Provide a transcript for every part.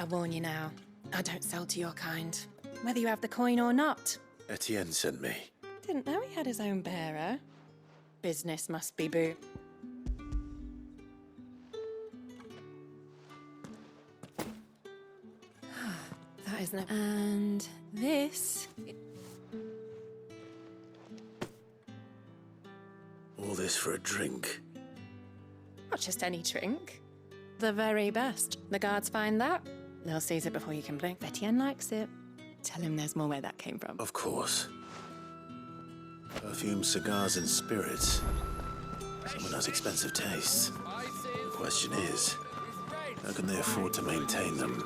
I warn you now, I don't sell to your kind, whether you have the coin or not. Etienne sent me. Didn't know he had his own bearer. Business must be boo. That isn't it. And this... All this for a drink. Not just any drink. The very best. The guards find that, they'll seize it before you can blink. Etienne likes it. Tell him there's more where that came from. Of course. Perfume, cigars, and spirits. Someone has expensive tastes. The question is, how can they afford to maintain them?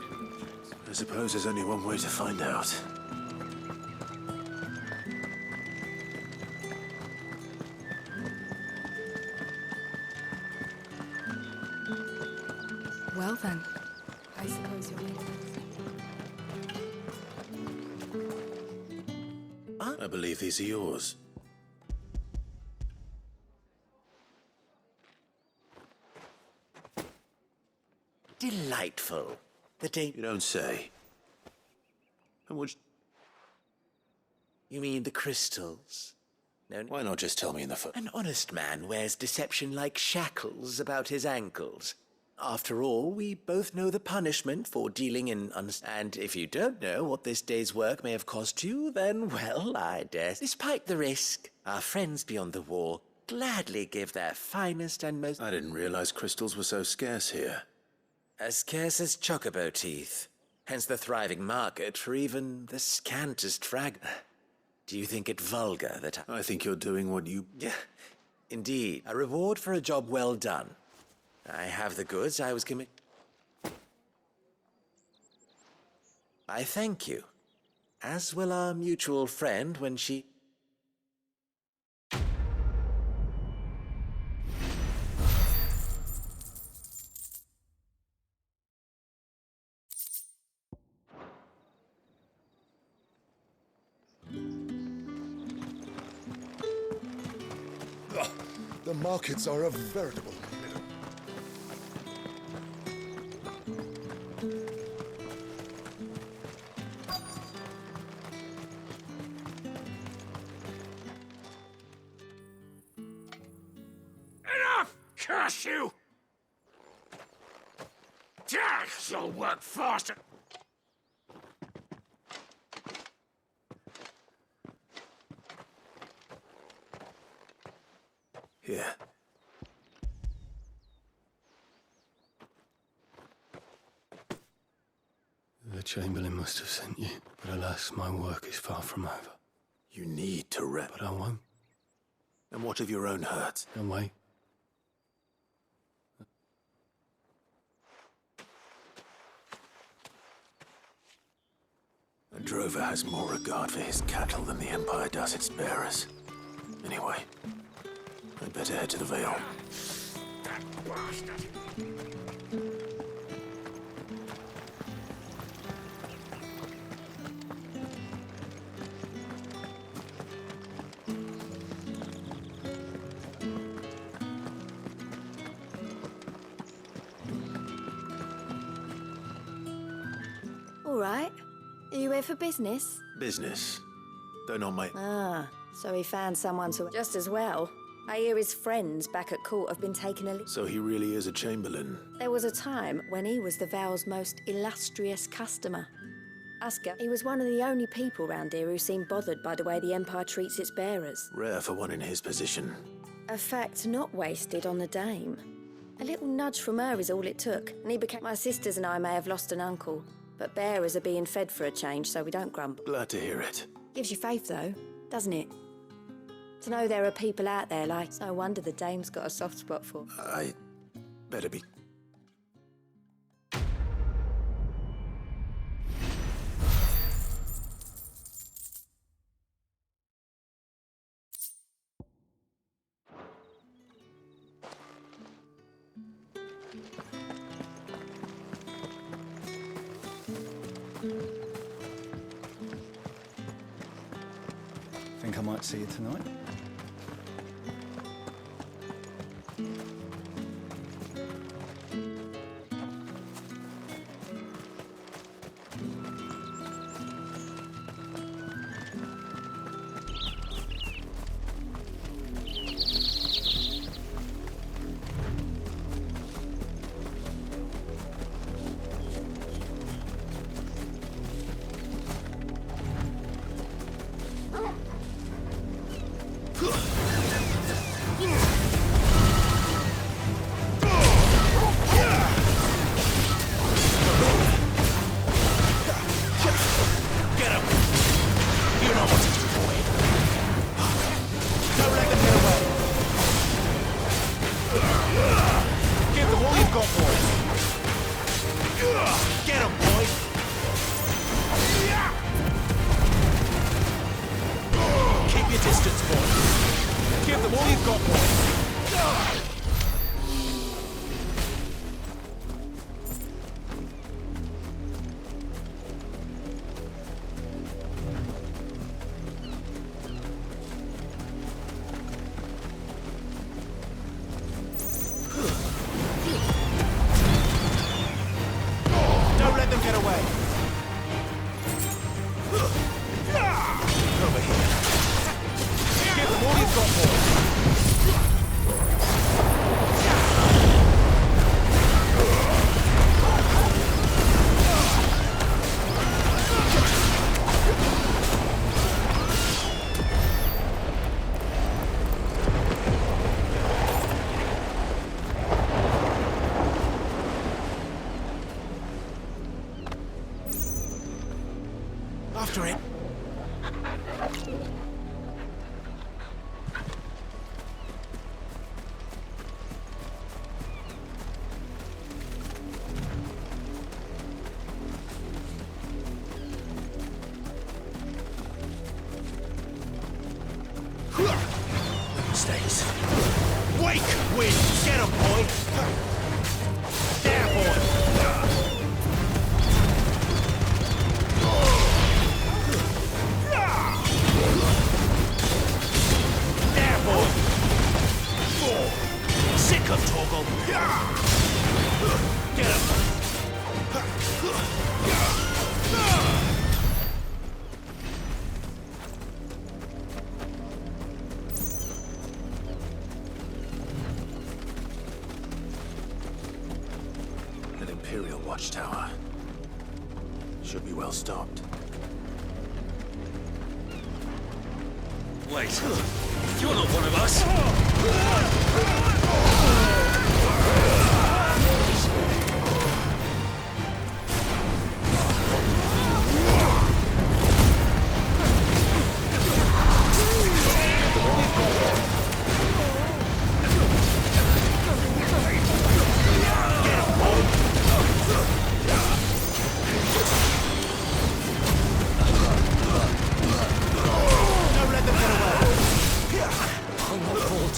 I suppose there's only one way to find out. Well then, I suppose you'll need it. I believe these are yours. Delightful. The day... You don't say. And would You mean the crystals? No. Why not just tell me in the phone? An honest man wears deception like shackles about his ankles. After all, we both know the punishment for dealing in and if you don't know what this day's work may have cost you, then, well, I dare. Despite the risk, our friends beyond the wall gladly give their finest and most... I didn't realize crystals were so scarce here. As scarce as chocobo teeth. Hence the thriving market for even the scantest fragment. Do you think it vulgar that I think you're doing what you... Yeah, indeed. A reward for a job well done. I have the goods I was committed. I thank you. As will our mutual friend when she... The markets are a veritable... Enough! Curse you! You'll work faster! Here. The Chamberlain must have sent you, but alas, my work is far from over. You need to rep. But I won't. And what of your own hurt? And wait. A drover has more regard for his cattle than the Empire does its bearers. Anyway, I'd better head to the Vale. That bastard! All right. Are you here for business? Business. Though not my... Ah, so he found someone to... Just as well. I hear his friends back at court have been taking a... So he really is a Chamberlain. There was a time when he was the Vale's most illustrious customer. Asker, he was one of the only people round here who seemed bothered by the way the Empire treats its bearers. Rare for one in his position. A fact not wasted on the dame. A little nudge from her is all it took, and he became... My sisters and I may have lost an uncle, but bearers are being fed for a change, so we don't grumble. Glad to hear it. Gives you faith, though, doesn't it? To know there are people out there like... No wonder the dame's got a soft spot for. I... better be... Think I might see you tonight? got, boy? Get him, boy! Keep your distance, boy. Give them all you've got, boy. Don't let them get away. Over here. Give them all you've got, boy. After it. Stays. Wake, wind, get him, boy. There, boy. There, boy. Sick of Toggle. Get him. An Imperial watchtower. Should be well stopped. Wait, you're not one of us. Don't let them get away. I'm not fault.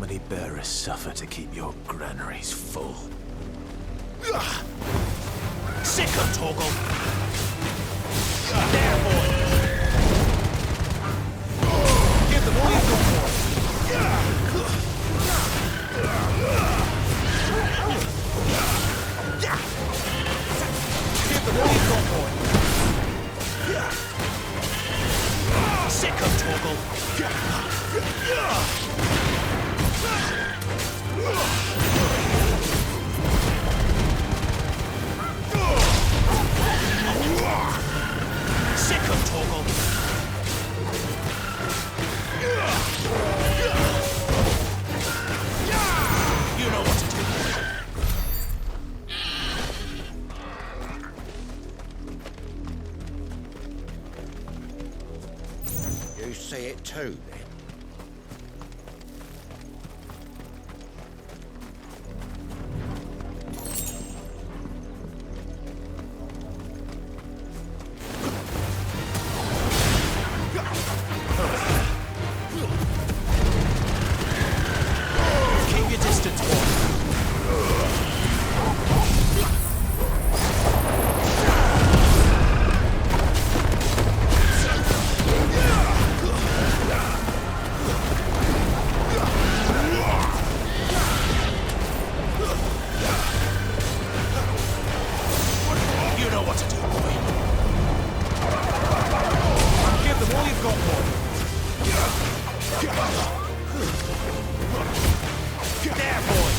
many bearers suffer to keep your granaries full? Sick of Torgal! There, boy! Give them all you've got, boy! Give them all you've got, boy! Sick of Torgal! Sick of Torgal! You know what to do. You see it too, then? Keep your distance, boy. You know what to do, boy. Give them all you've got, boy. There, boy.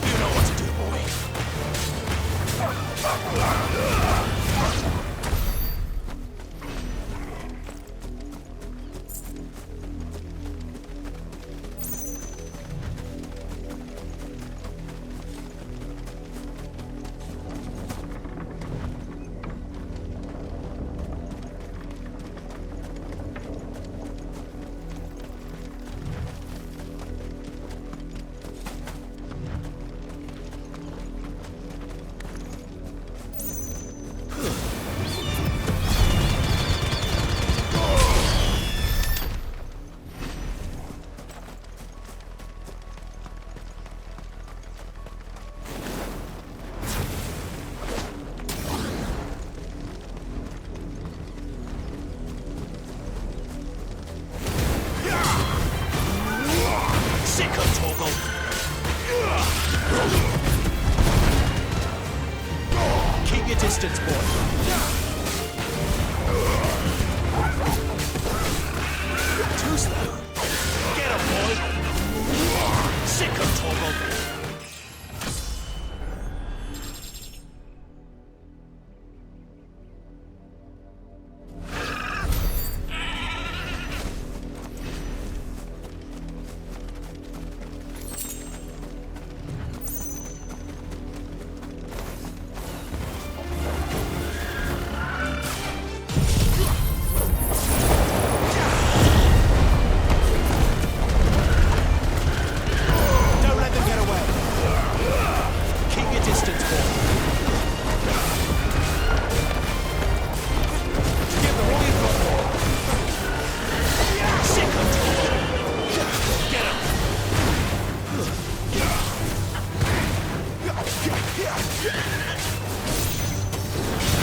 You know what to do, boy. Sick of Torgal! Keep your distance, boy. Too slow. Get him, boy. Sick of Torgal! Don't let them get away. Keep your distance, boy. Give them all you've got, boy. Sick of Torgal! Get him!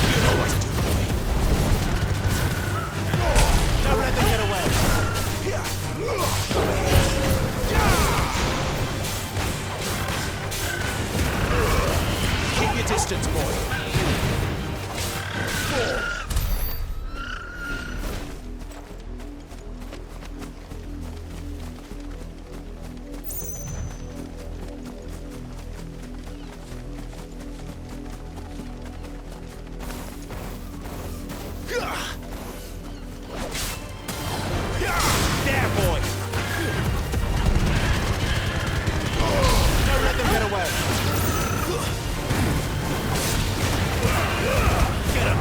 You know what to do, boy. Don't let them get away. Keep your distance, boy. There, boy. Don't let them get away. Get him.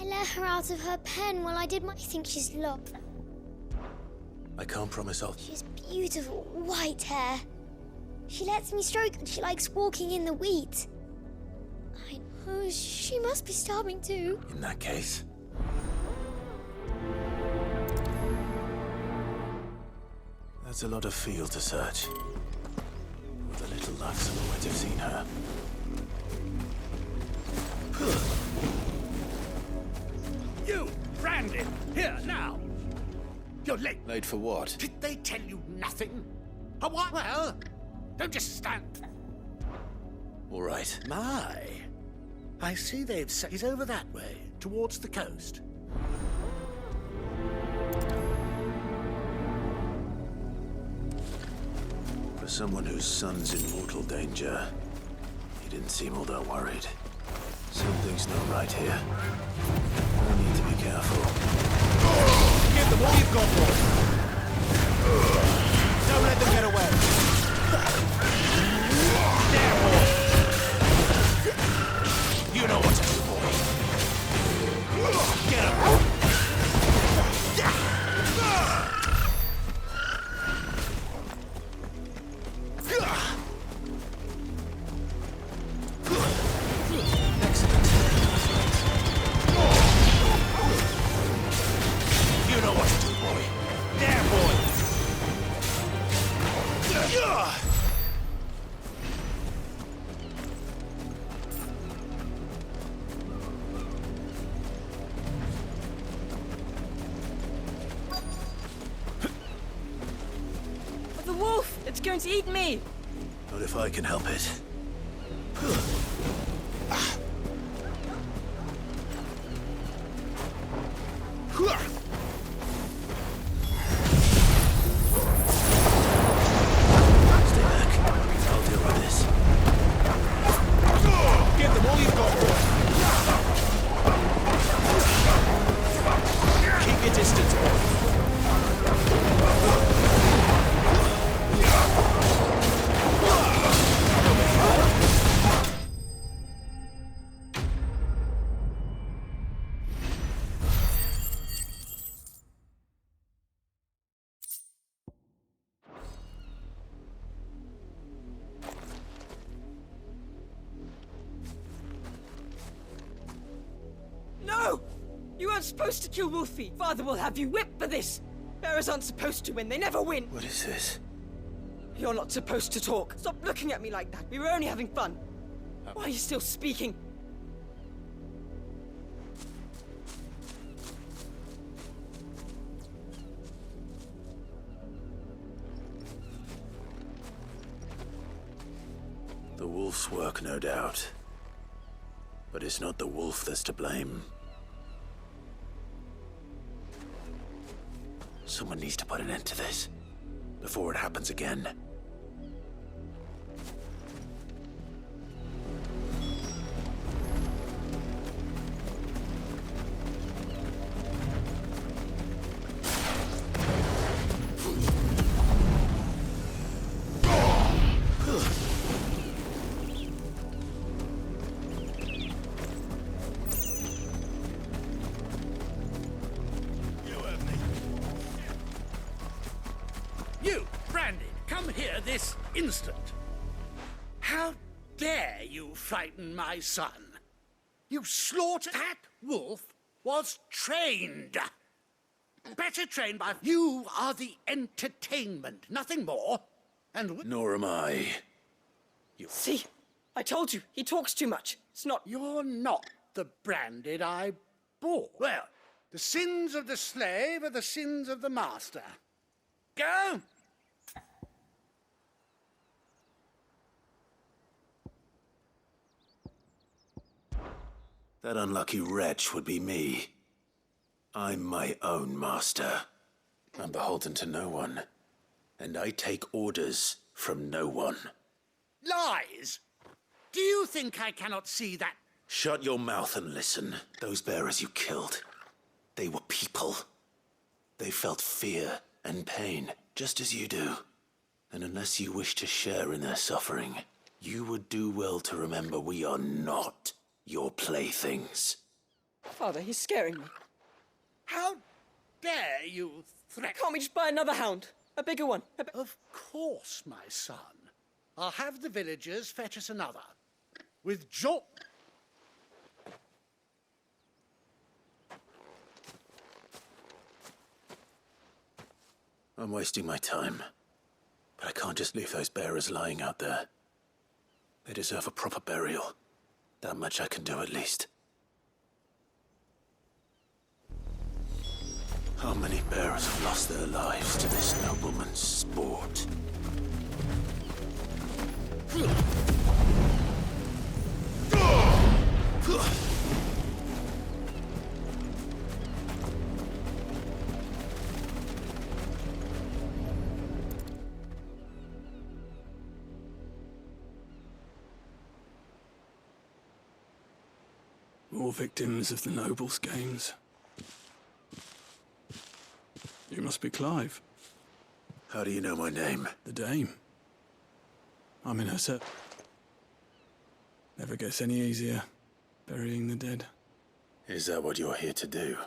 I let her out of her pen while I did my... I think she's lost. I can't promise I'll... She has beautiful white hair. She lets me stroke and she likes walking in the wheat. Oh, she must be starving too. In that case... That's a lot of field to search. With a little luck, someone might have seen her. You, Brandon, here now. You're late. Late for what? Did they tell you nothing? Oh, what? Well, don't just stand. All right. My, I see they've set. He's over that way, towards the coast. For someone whose son's in mortal danger, he didn't seem all that worried. Something's not right here. I need to be careful. Give them all you've got, boy. Don't let them get away. There, boy. You know what to do, boy. Get him. The wolf! It's going to eat me! Not if I can help it. Stay back. I'll deal with this. Give them all you've got, boy. Keep your distance, boy. No! You aren't supposed to kill Wolfie! Father will have you whipped for this! Bearers aren't supposed to win, they never win! What is this? You're not supposed to talk! Stop looking at me like that! We were only having fun! Why are you still speaking? The wolf's work, no doubt. But it's not the wolf that's to blame. Someone needs to put an end to this before it happens again. You, Brandy, come here this instant. How dare you frighten my son? You slaughtered... That wolf was trained. Better trained by... You are the entertainment, nothing more. And... Nor am I. You... See? I told you, he talks too much. It's not... You're not the Branded I bought. Well, the sins of the slave are the sins of the master. Go! That unlucky wretch would be me. I'm my own master. I'm beholden to no one. And I take orders from no one. Lies! Do you think I cannot see that? Shut your mouth and listen. Those bearers you killed, they were people. They felt fear and pain, just as you do. And unless you wish to share in their suffering, you would do well to remember we are not your playthings. Father, he's scaring me. How dare you threaten... Can't we just buy another hound? A bigger one? Of course, my son. I'll have the villagers fetch us another. With joy... I'm wasting my time. But I can't just leave those bearers lying out there. They deserve a proper burial. That much I can do at least. How many bearers have lost their lives to this nobleman's sport? More victims of the nobles' games. You must be Clive. How do you know my name? The Dame. I'm in her set. Never gets any easier, burying the dead. Is that what you're here to do?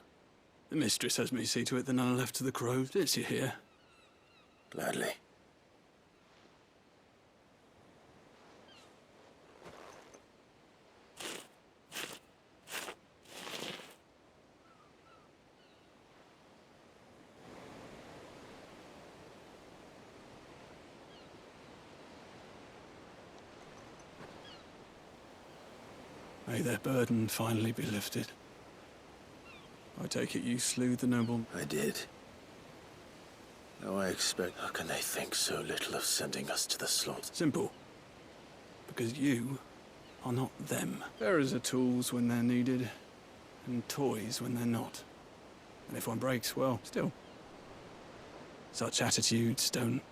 The mistress has me see to it that none are left to the crows. It's you here. Gladly. May their burden finally be lifted. I take it you slew the noble... I did. Now I expect... How can they think so little of sending us to the slaughter? Simple. Because you are not them. Bearers are tools when they're needed, and toys when they're not. And if one breaks, well, still. Such attitudes don't...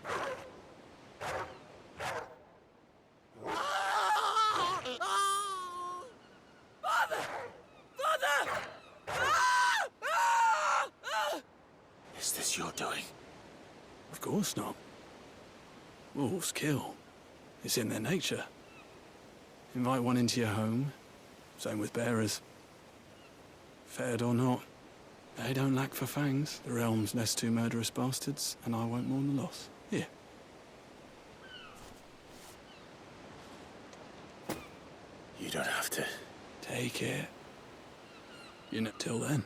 Is this your doing? Of course not. Wolves kill. It's in their nature. Invite one into your home. Same with bearers. Fed or not, they don't lack for fangs. The realm's nest two murderous bastards, and I won't mourn the loss. Here. You don't have to. Take it. You're not till then.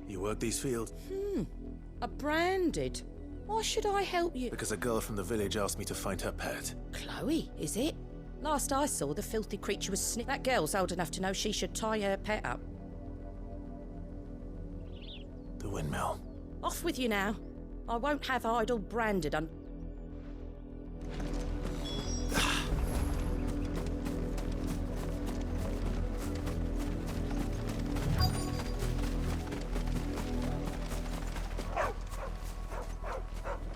You work these fields? A branded. Why should I help you? Because a girl from the village asked me to find her pet. Chloe, is it? Last I saw, the filthy creature was That girl's old enough to know she should tie her pet up. The windmill. Off with you now. I won't have idle branded on...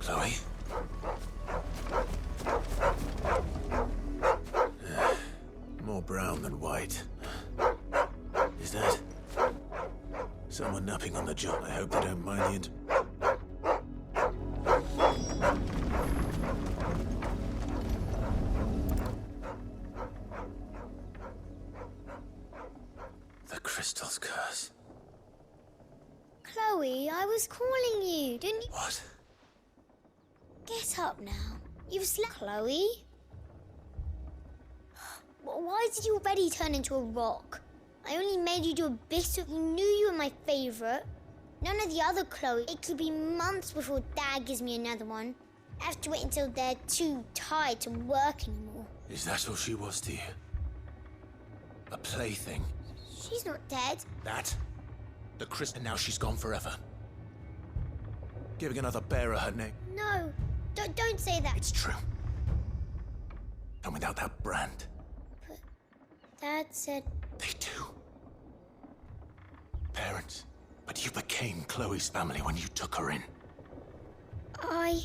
Chloe? More brown than white. Is that... someone napping on the job? I hope they don't mind the The crystal's curse. Chloe, I was calling you, didn't you? What? Get up now. You've slept, Chloe. Why did you already turn into a rock? I only made you do a bit of... You knew you were my favourite. None of the other Chloe. It could be months before Dad gives me another one. I have to wait until they're too tired to work anymore. Is that all she was to you? A plaything? She's not dead. That? The Chris, and now she's gone forever. Giving another bearer her name. No, don't say that. It's true. And without that brand. But Dad said... They do. Parents. But you became Chloe's family when you took her in. I...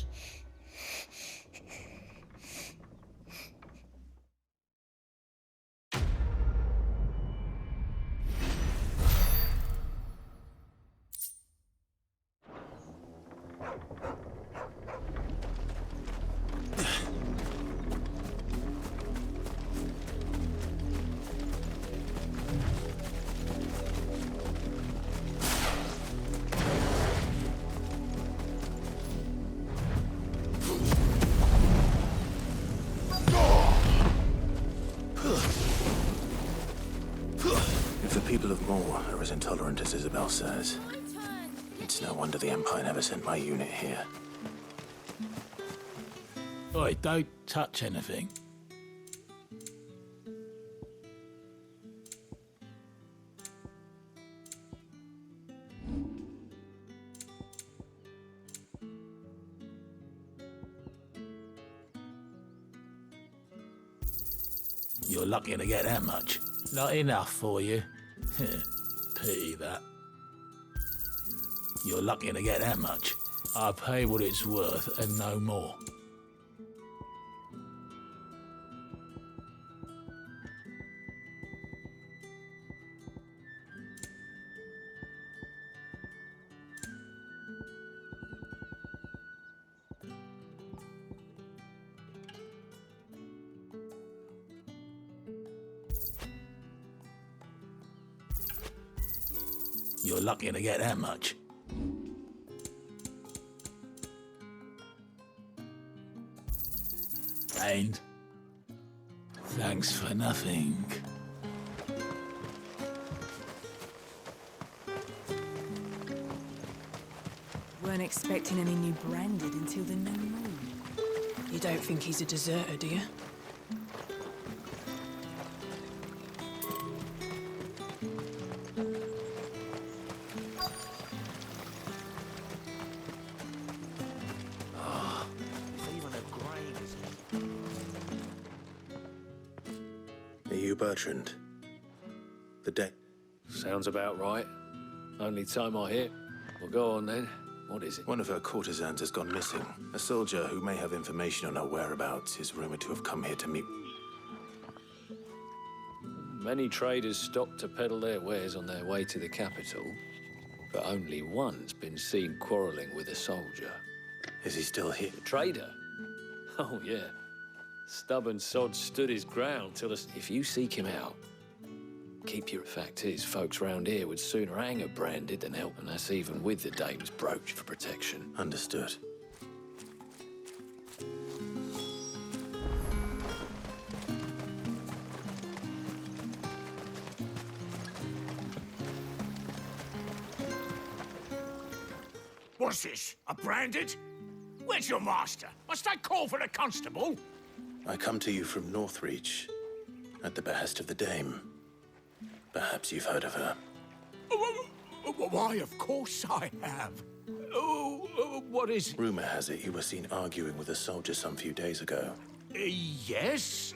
If the people of Moore are as intolerant as Isabel says, it's no wonder the Empire never sent my unit here. Oi, don't touch anything. You're lucky to get that much. Not enough for you. Pity that. You're lucky to get that much. I pay what it's worth and no more. You're lucky to get that much. And thanks for nothing. Weren't expecting any new branded until the new moon. You don't think he's a deserter, do you? Bertrand. The day. Sounds about right. Only time I hear. Well, go on then. What is it? One of her courtesans has gone missing. A soldier who may have information on her whereabouts is rumored to have come here to meet. Many traders stopped to peddle their wares on their way to the capital, but only one's been seen quarrelling with a soldier. Is he still here? The trader? Oh, yeah. Stubborn sod stood his ground till if you seek him out, keep your... Fact is, folks round here would sooner hang a branded than help, and that's even with the dame's brooch for protection. Understood. What's this? A branded? Where's your master? Must I call for a constable? I come to you from Northreach, at the behest of the Dame. Perhaps you've heard of her. Why, of course I have. What is it? Rumor has it you were seen arguing with a soldier some few days ago. Yes.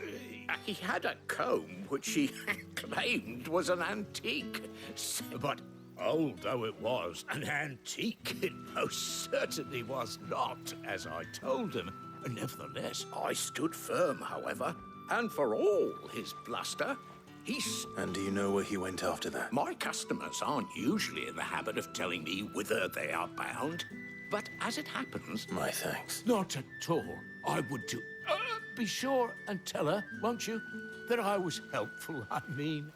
He had a comb which he claimed was an antique. But although it was an antique, it most certainly was not, as I told him. Nevertheless, I stood firm, however, and for all his bluster, And do you know where he went after that? My customers aren't usually in the habit of telling me whither they are bound, but as it happens... My thanks. Not at all. I would do... be sure and tell her, won't you, that I was helpful, I mean.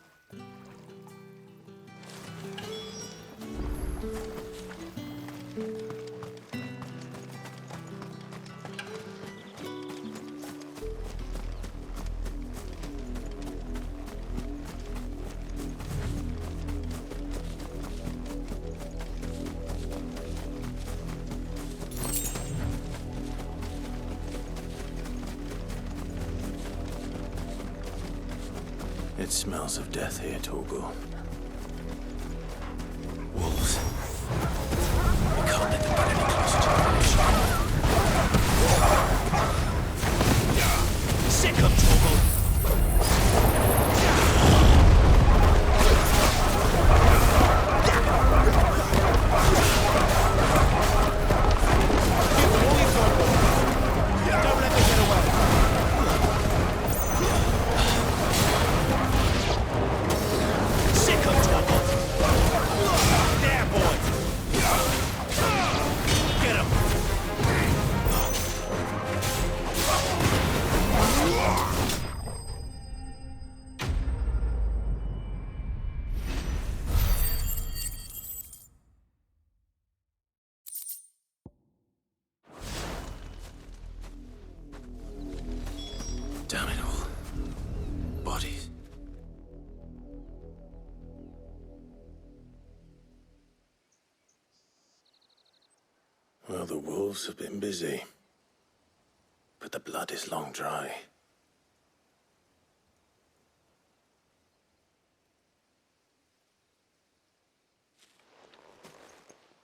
It smells of death here, Torgal. Wolves. We can't let them get any closer to the village. Sick of Torgal! Don't let me get away! Sick of Torgal! There, boy! Get him! Damn it all. Bodies. Well, the wolves have been busy. But the blood is long dry.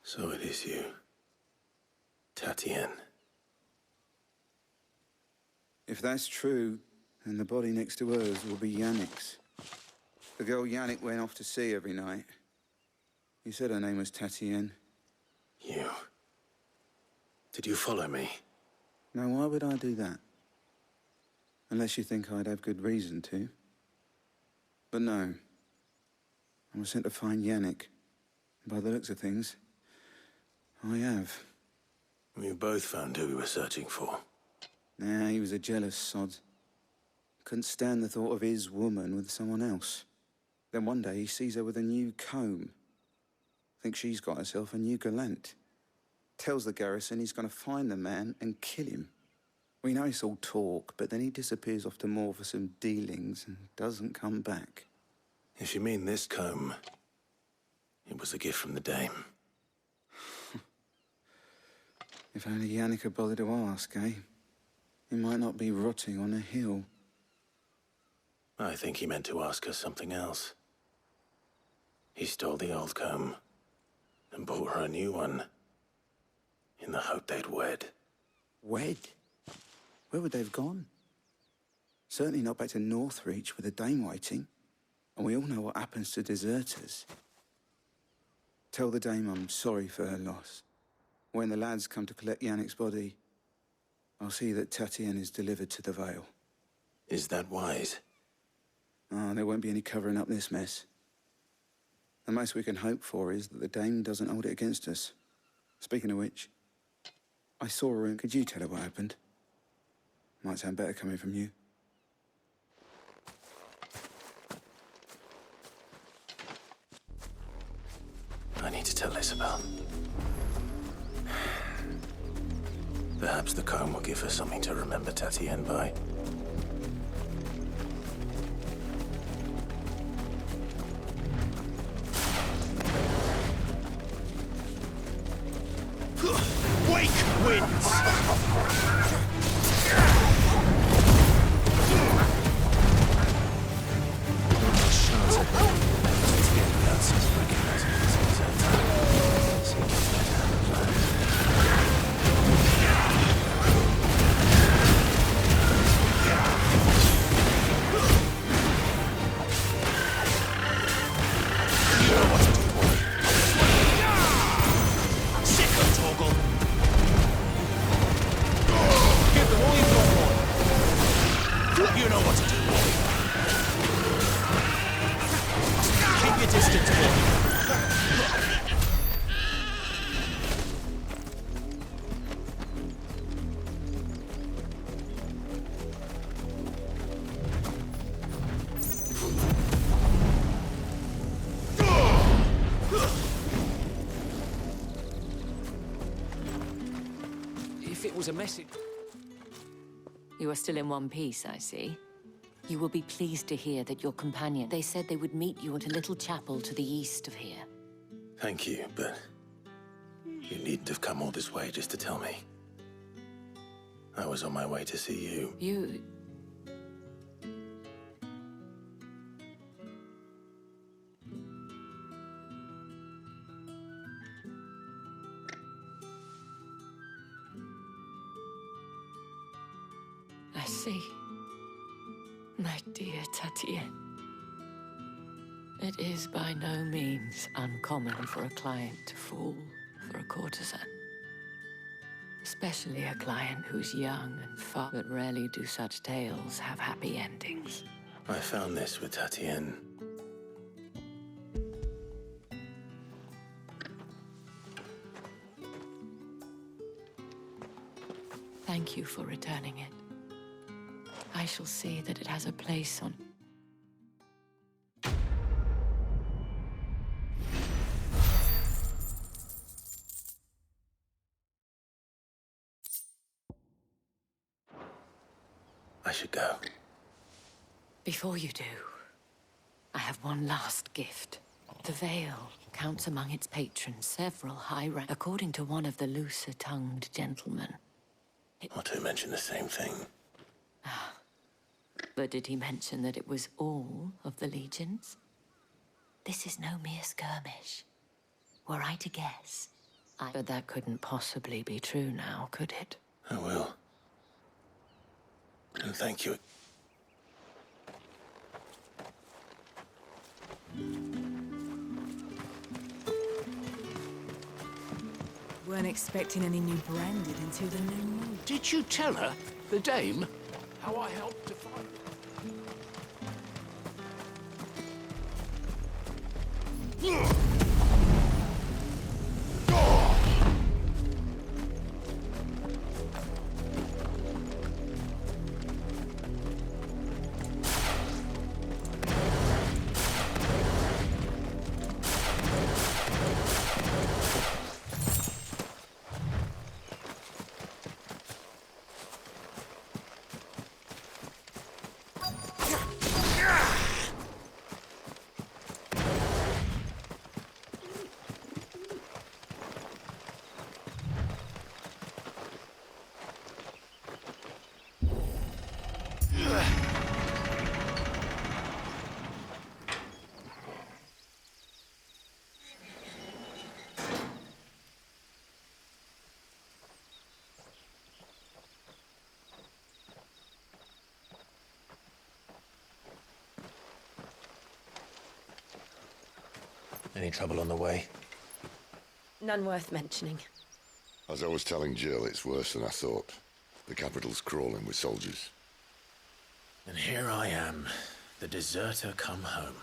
So it is you, Tatienne. If that's true, then the body next to hers will be Yannick's. The girl Yannick went off to see every night. He said her name was Tatienne. You. Did you follow me? Now, why would I do that? Unless you think I'd have good reason to. But no. I was sent to find Yannick. By the looks of things, I have. We both found who we were searching for. Nah, he was a jealous sod. Couldn't stand the thought of his woman with someone else. Then one day he sees her with a new comb. Thinks she's got herself a new gallant. Tells the garrison he's going to find the man and kill him. We know it's all talk, but then he disappears off to Moor for some dealings and doesn't come back. If you mean this comb, it was a gift from the dame. If only Yannick had bothered to ask, eh? He might not be rotting on a hill. I think he meant to ask her something else. He stole the old comb and bought her a new one in the hope they'd wed. Wed? Where would they have gone? Certainly not back to Northreach with a dame waiting. And we all know what happens to deserters. Tell the dame I'm sorry for her loss. When the lads come to collect Yannick's body, I'll see that Tatienne is delivered to the Vale. Is that wise? Oh, there won't be any covering up this mess. The most we can hope for is that the dame doesn't hold it against us. Speaking of which, I saw her and could you tell her what happened? Might sound better coming from you. I need to tell Isabel. Perhaps the comb will give her something to remember Tatienne by. Wake winds! Was a message. You are still in one piece, I see. You will be pleased to hear that your companion... They said they would meet you at a little chapel to the east of here. Thank you, but you needn't have come all this way just to tell me. I was on my way to see you. You... see. My dear Tatienne. It is by no means uncommon for a client to fall for a courtesan. Especially a client who's young and far, but rarely do such tales have happy endings. I found this with Tatienne. Thank you for returning it. I shall see that it has a place on... I should go. Before you do, I have one last gift. The veil counts among its patrons several high rank, according to one of the looser-tongued gentlemen. Or to mention the same thing. But did he mention that it was all of the legions? This is no mere skirmish. Were I to guess, But that couldn't possibly be true now, could it? I will. And thank you. Weren't expecting any new branded until the new moon. Did you tell her, the dame, how I helped to find it? Any trouble on the way? None worth mentioning. As I was telling Jill, it's worse than I thought. The capital's crawling with soldiers. And here I am, the deserter come home.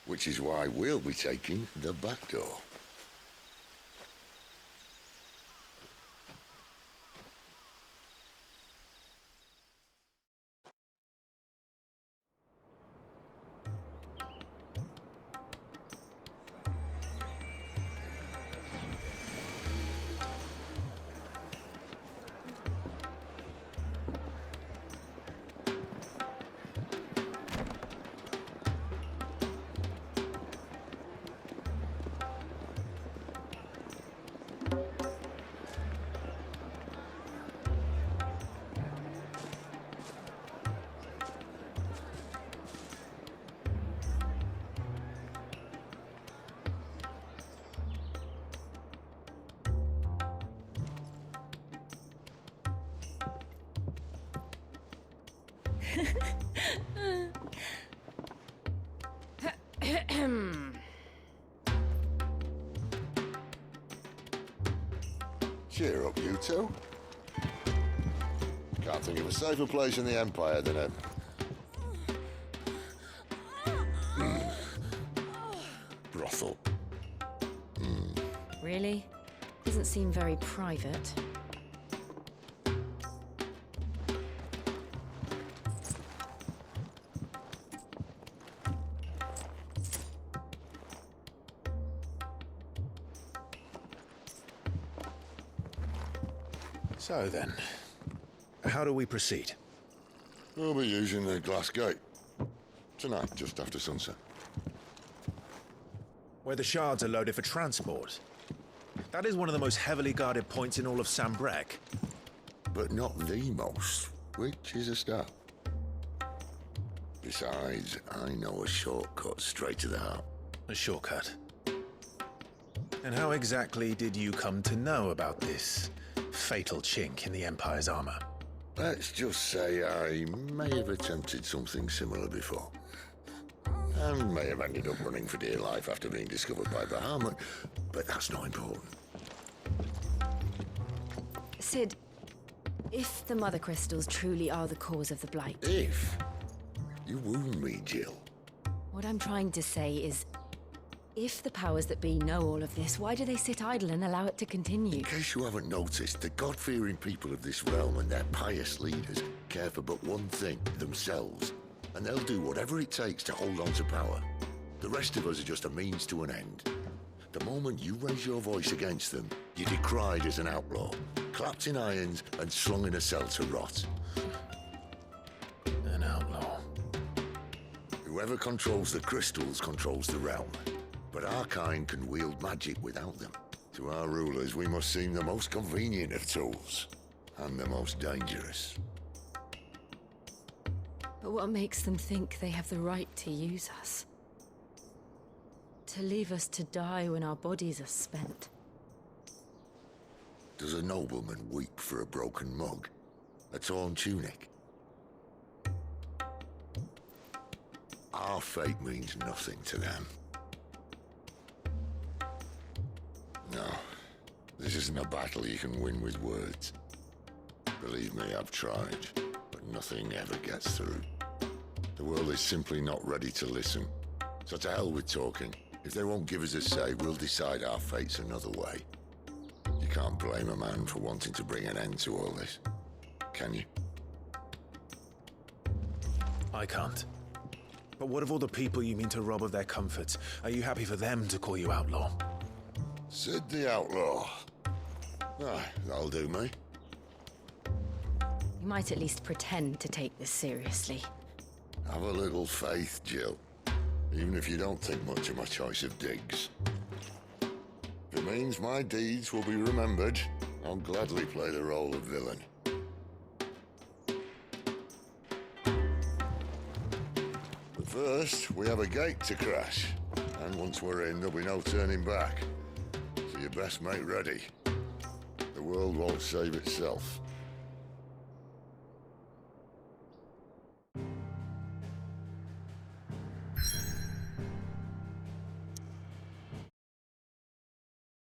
Which is why we'll be taking the back door. Cheer up, you two. Can't think of a safer place in the Empire than a... brothel. Really? Doesn't seem very private. So then, how do we proceed? We'll be using the glass gate. Tonight, just after sunset. Where the shards are loaded for transport. That is one of the most heavily guarded points in all of Sambrec. But not the most, which is a start. Besides, I know a shortcut straight to the heart. A shortcut? And how exactly did you come to know about this fatal chink in the Empire's armor? Let's just say I may have attempted something similar before. And may have ended up running for dear life after being discovered by Bahamut, but that's not important. Sid, if the mother crystals truly are the cause of the blight... If? You wound me, Jill. What I'm trying to say is, if the powers that be know all of this, why do they sit idle and allow it to continue? In case you haven't noticed, the God-fearing people of this realm and their pious leaders care for but one thing, themselves. And they'll do whatever it takes to hold on to power. The rest of us are just a means to an end. The moment you raise your voice against them, you're decried as an outlaw, clapped in irons and slung in a cell to rot. An outlaw. Whoever controls the crystals controls the realm. But our kind can wield magic without them. To our rulers, we must seem the most convenient of tools, and the most dangerous. But what makes them think they have the right to use us? To leave us to die when our bodies are spent? Does a nobleman weep for a broken mug? A torn tunic? Our fate means nothing to them. No, this isn't a battle you can win with words. Believe me, I've tried, but nothing ever gets through. The world is simply not ready to listen. So to hell with talking. If they won't give us a say, we'll decide our fates another way. You can't blame a man for wanting to bring an end to all this, can you? I can't. But what of all the people you mean to rob of their comforts? Are you happy for them to call you outlaw? Sid the Outlaw. Ah, that'll do me. You might at least pretend to take this seriously. Have a little faith, Jill. Even if you don't think much of my choice of digs. If it means my deeds will be remembered, I'll gladly play the role of villain. But first, we have a gate to crash. And once we're in, there'll be no turning back. So you best make ready. The world won't save itself.